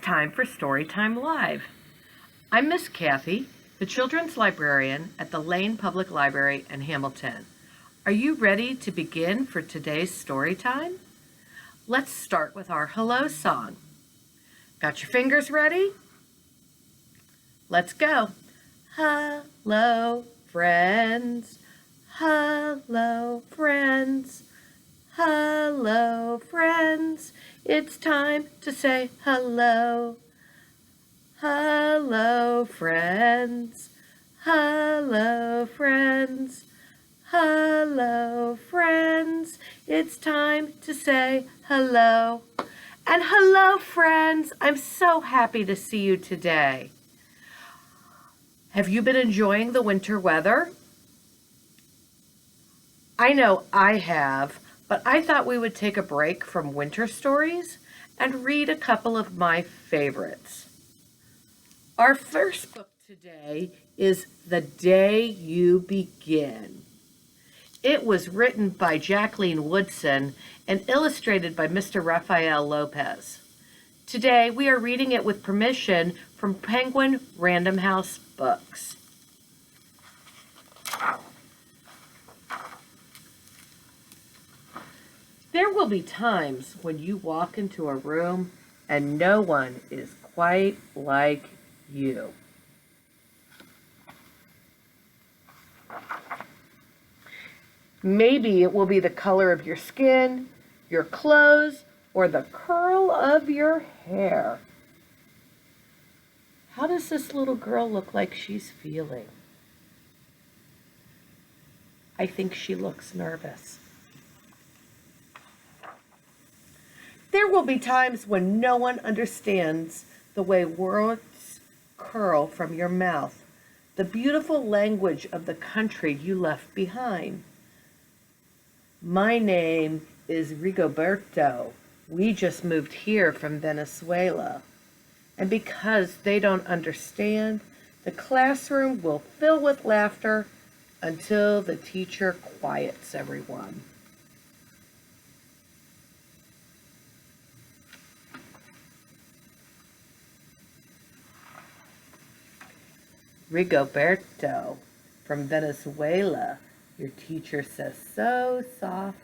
time for Storytime Live. I'm Miss Cathy, the children's librarian at the Lane Public Library in Hamilton. Are you ready to begin for today's story time? Let's start with our hello song. Got your fingers ready? Let's go. Hello, friends. Hello, friends. Hello, friends. It's time to say hello. Hello, friends. Hello, friends. Hello, friends. It's time to say hello. And hello, friends. I'm so happy to see you today. Have you been enjoying the winter weather? I know I have, but I thought we would take a break from winter stories and read a couple of my favorites. Our first book today is The Day You Begin. It was written by Jacqueline Woodson and illustrated by Mr. Rafael Lopez. Today we are reading it with permission from Penguin Random House Books. There will be times when you walk into a room and no one is quite like you. Maybe it will be the color of your skin, your clothes, or the curl of your hair. How does this little girl look like she's feeling? I think she looks nervous. There will be times when no one understands the way words curl from your mouth, the beautiful language of the country you left behind. My name is Rigoberto. We just moved here from Venezuela. And because they don't understand, the classroom will fill with laughter until the teacher quiets everyone. Rigoberto, from Venezuela, your teacher says so soft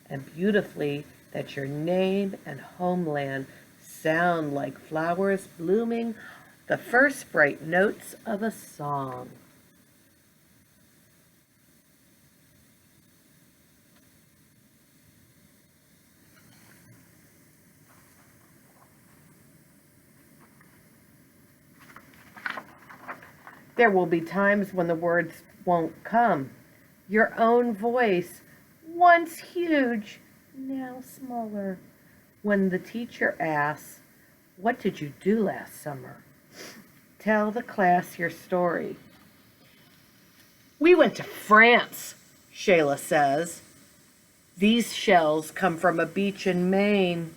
and beautifully that your name and homeland sound like flowers blooming, the first bright notes of a song. There will be times when the words won't come. Your own voice, once huge, now smaller. When the teacher asks, "What did you do last summer?" Tell the class your story. We went to France, Shayla says. These shells come from a beach in Maine.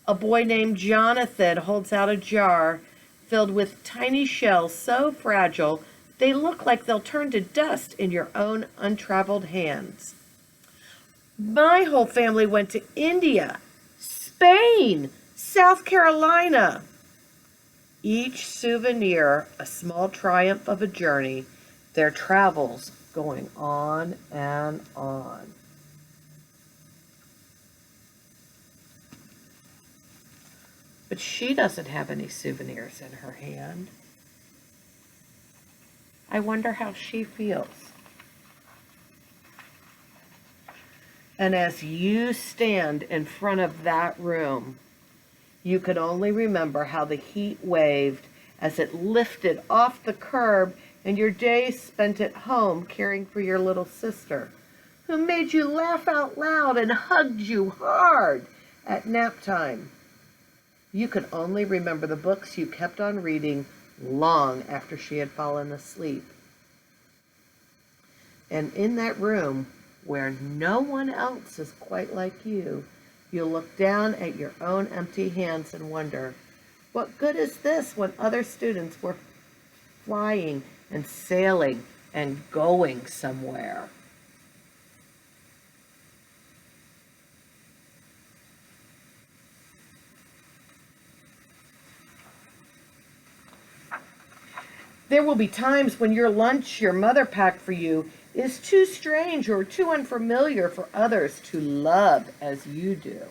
A boy named Jonathan holds out a jar filled with tiny shells so fragile they look like they'll turn to dust in your own untraveled hands. My whole family went to India, Spain, South Carolina. Each souvenir a small triumph of a journey, their travels going on and on. But she doesn't have any souvenirs in her hand. I wonder how she feels. And as you stand in front of that room, you can only remember how the heat waved as it lifted off the curb and your days spent at home caring for your little sister, who made you laugh out loud and hugged you hard at nap time. You could only remember the books you kept on reading long after she had fallen asleep. And in that room, where no one else is quite like you, you'll look down at your own empty hands and wonder, what good is this when other students were flying and sailing and going somewhere? There will be times when your lunch your mother packed for you is too strange or too unfamiliar for others to love as you do.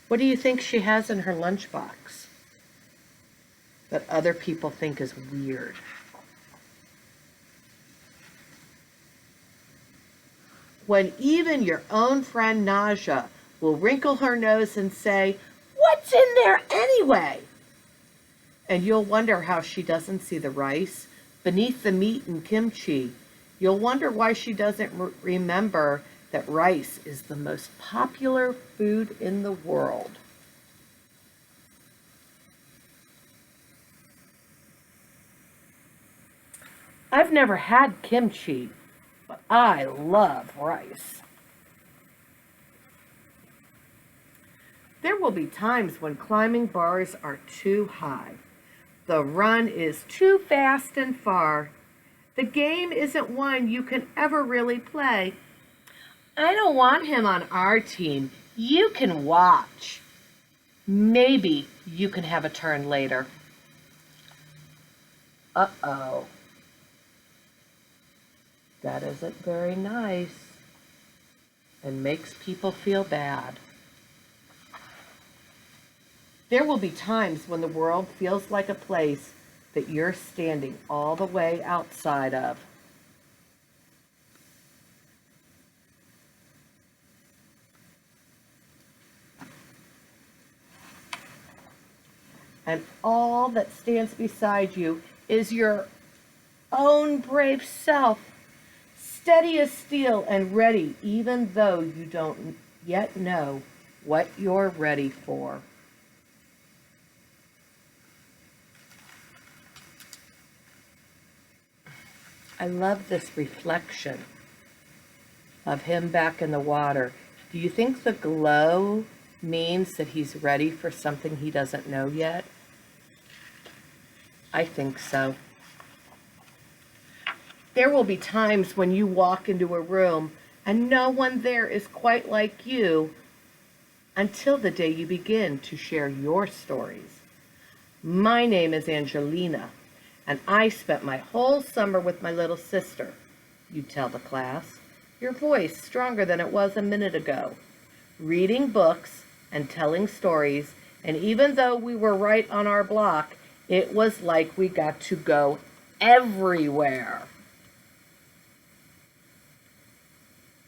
What do you think she has in her lunchbox that other people think is weird? When even your own friend Naja will wrinkle her nose and say, "What's in there anyway?" And you'll wonder how she doesn't see the rice beneath the meat and kimchi. You'll wonder why she doesn't remember that rice is the most popular food in the world. I've never had kimchi, but I love rice. There will be times when climbing bars are too high. The run is too fast and far. The game isn't one you can ever really play. I don't want him on our team. You can watch. Maybe you can have a turn later. Uh-oh. That isn't very nice and makes people feel bad. There will be times when the world feels like a place that you're standing all the way outside of. And all that stands beside you is your own brave self, steady as steel and ready, even though you don't yet know what you're ready for. I love this reflection of him back in the water. Do you think the glow means that he's ready for something he doesn't know yet? I think so. There will be times when you walk into a room and no one there is quite like you until the day you begin to share your stories. My name is Angelina, and I spent my whole summer with my little sister. You tell the class, your voice stronger than it was a minute ago, reading books and telling stories, and even though we were right on our block, it was like we got to go everywhere.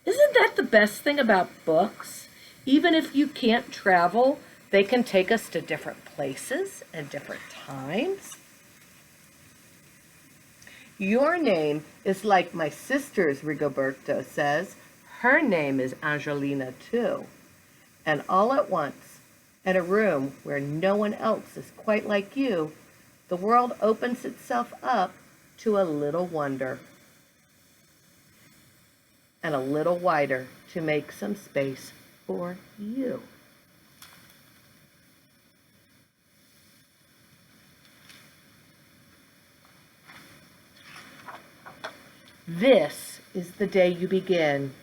Isn't that the best thing about books? Even if you can't travel, they can take us to different places and different times. Your name is like my sister's, Rigoberto says. Her name is Angelina too. And all at once, in a room where no one else is quite like you, the world opens itself up to a little wonder. And a little wider to make some space for you. This is the day you begin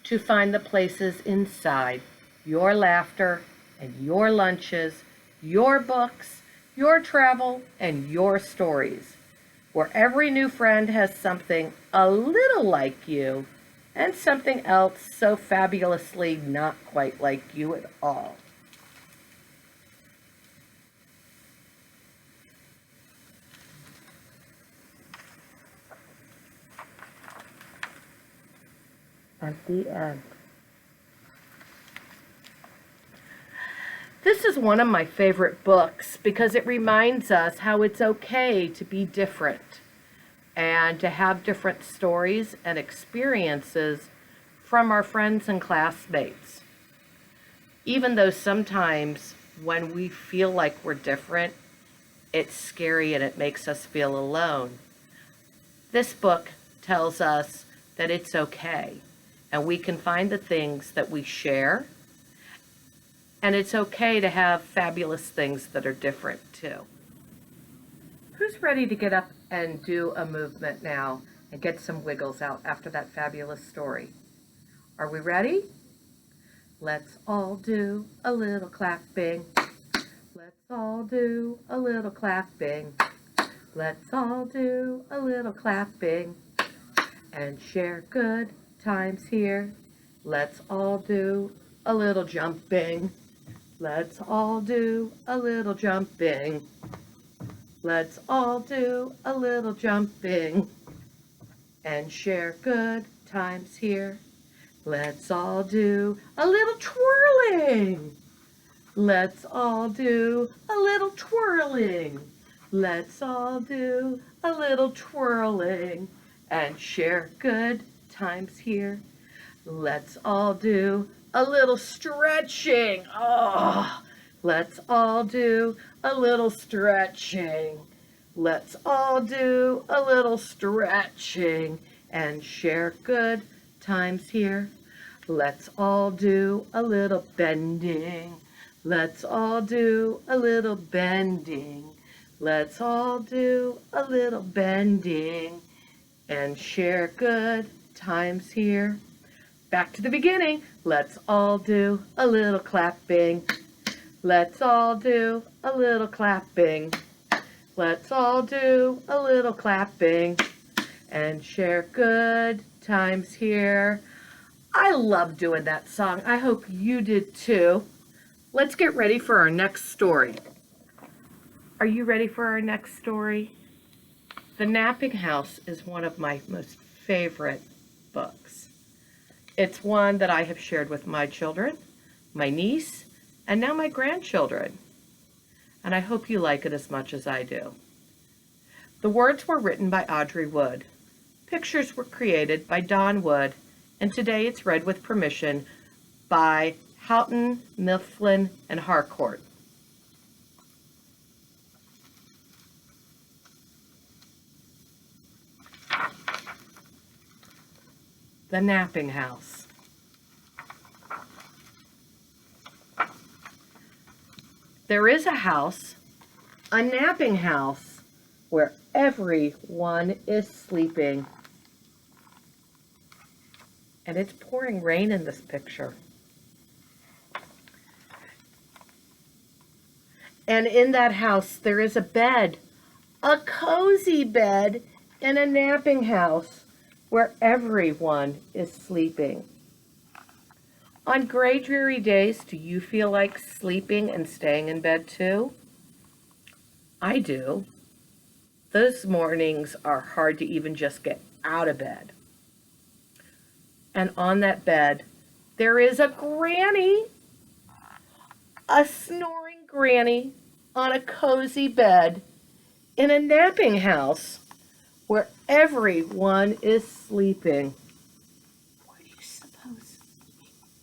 to find the places inside your laughter and your lunches, your books, your travel, and your stories, where every new friend has something a little like you and something else so fabulously not quite like you at all. At the end. This is one of my favorite books because it reminds us how it's okay to be different and to have different stories and experiences from our friends and classmates. Even though sometimes when we feel like we're different, it's scary and it makes us feel alone. This book tells us that it's okay and we can find the things that we share, and it's okay to have fabulous things that are different too. Who's ready to get up and do a movement now and get some wiggles out after that fabulous story? Are we ready? Let's all do a little clapping. all do a little clapping. Let's all do a little clapping and share good times here. Let's all do a little jumping. Let's all do a little jumping. Let's all do a little jumping and share good times here. Let's all do a little twirling. Let's all do a little twirling. Let's all do a little twirling and share good times here. Let's all do a little stretching. Oh, let's all do a little stretching. Let's all do a little stretching and share good times here. Let's all do a little bending. Let's all do a little bending. Let's all do a little bending and share good times here. Back to the beginning. Let's all do a little clapping. Let's all do a little clapping. Let's all do a little clapping and share good times here. I love doing that song. I hope you did too. Let's get ready for our next story. Are you ready for our next story? The Napping House is one of my most favorite books. It's one that I have shared with my children, my niece, and now my grandchildren. And I hope you like it as much as I do. The words were written by Audrey Wood. Pictures were created by Don Wood, and today it's read with permission by Houghton, Mifflin, and Harcourt. The Napping House. There is a house, a napping house, where everyone is sleeping. And it's pouring rain in this picture. And in that house, there is a bed, a cozy bed in a napping house where everyone is sleeping. On gray, dreary days, do you feel like sleeping and staying in bed too? I do. Those mornings are hard to even just get out of bed. And on that bed, there is a granny, a snoring granny on a cozy bed in a napping house where everyone is sleeping. Where do you suppose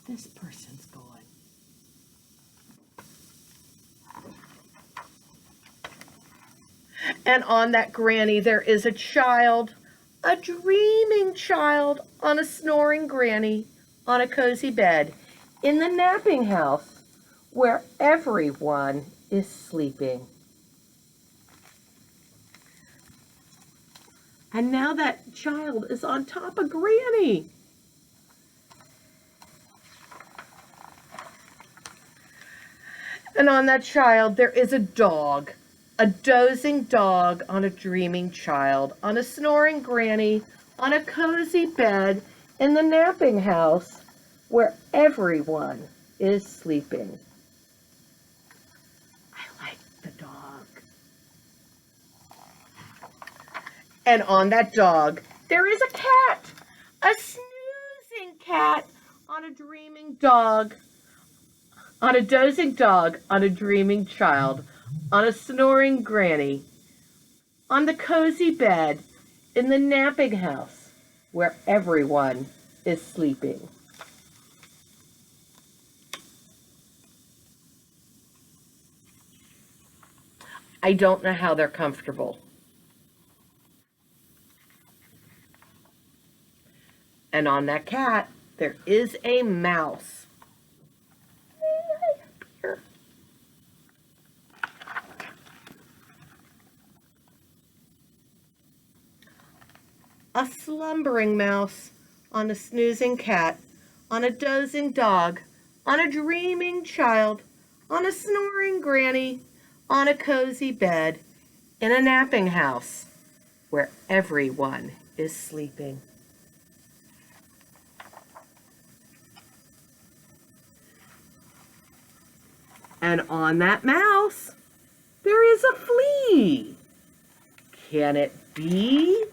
this person's going? And on that granny, there is a child, a dreaming child on a snoring granny on a cozy bed in the napping house where everyone is sleeping. And now that child is on top of Granny. And on that child, there is a dog, a dozing dog on a dreaming child, on a snoring Granny, on a cozy bed in the napping house where everyone is sleeping. I like the dog. And on that dog, there is a cat, a snoozing cat on a dreaming dog, on a dozing dog, on a dreaming child, on a snoring Granny, on the cozy bed in the napping house where everyone is sleeping. I don't know how they're comfortable. And on that cat, there is a mouse. Here. A slumbering mouse on a snoozing cat, on a dozing dog, on a dreaming child, on a snoring Granny, on a cozy bed in a napping house where everyone is sleeping. And on that mouse, there is a flea. Can it be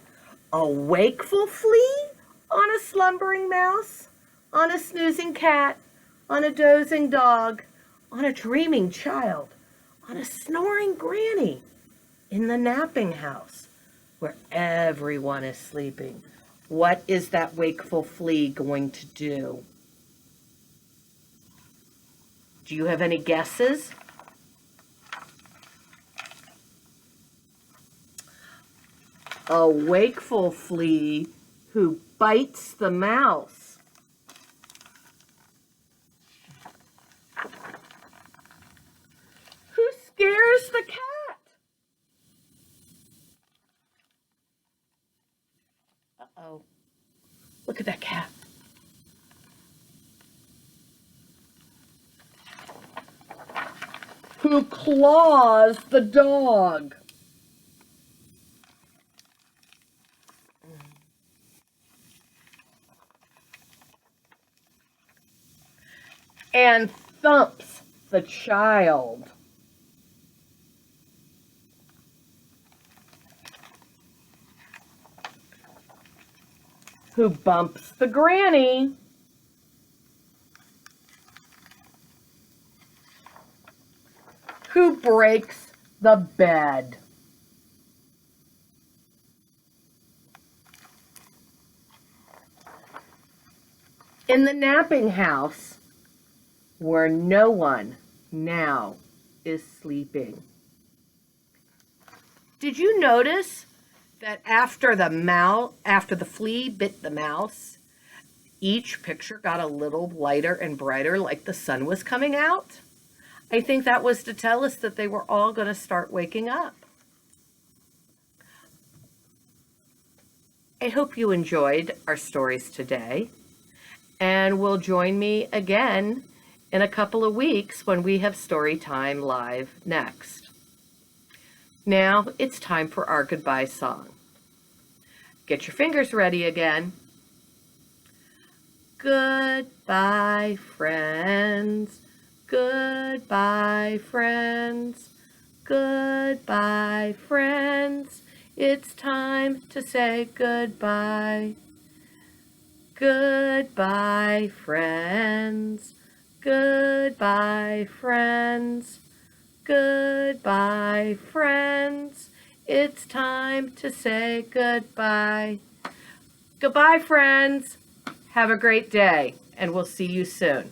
a wakeful flea on a slumbering mouse, on a snoozing cat, on a dozing dog, on a dreaming child, on a snoring granny, in the napping house where everyone is sleeping? What is that wakeful flea going to do? Do you have any guesses? A wakeful flea who bites the mouse. Who scares the cat? Uh-oh. Look at that cat. Who claws the dog? And thumps the child. Who bumps the granny? Who breaks the bed? In the napping house where no one now is sleeping. Did you notice that after the flea bit the mouse, each picture got a little lighter and brighter, like the sun was coming out? I think that was to tell us that they were all going to start waking up. I hope you enjoyed our stories today, and will join me again in a couple of weeks when we have Story Time Live next. Now it's time for our goodbye song. Get your fingers ready again. Goodbye, friends. Goodbye, friends. Goodbye, friends. It's time to say goodbye. Goodbye, friends. Goodbye, friends. Goodbye, friends. It's time to say goodbye. Goodbye, friends. Have a great day, and we'll see you soon.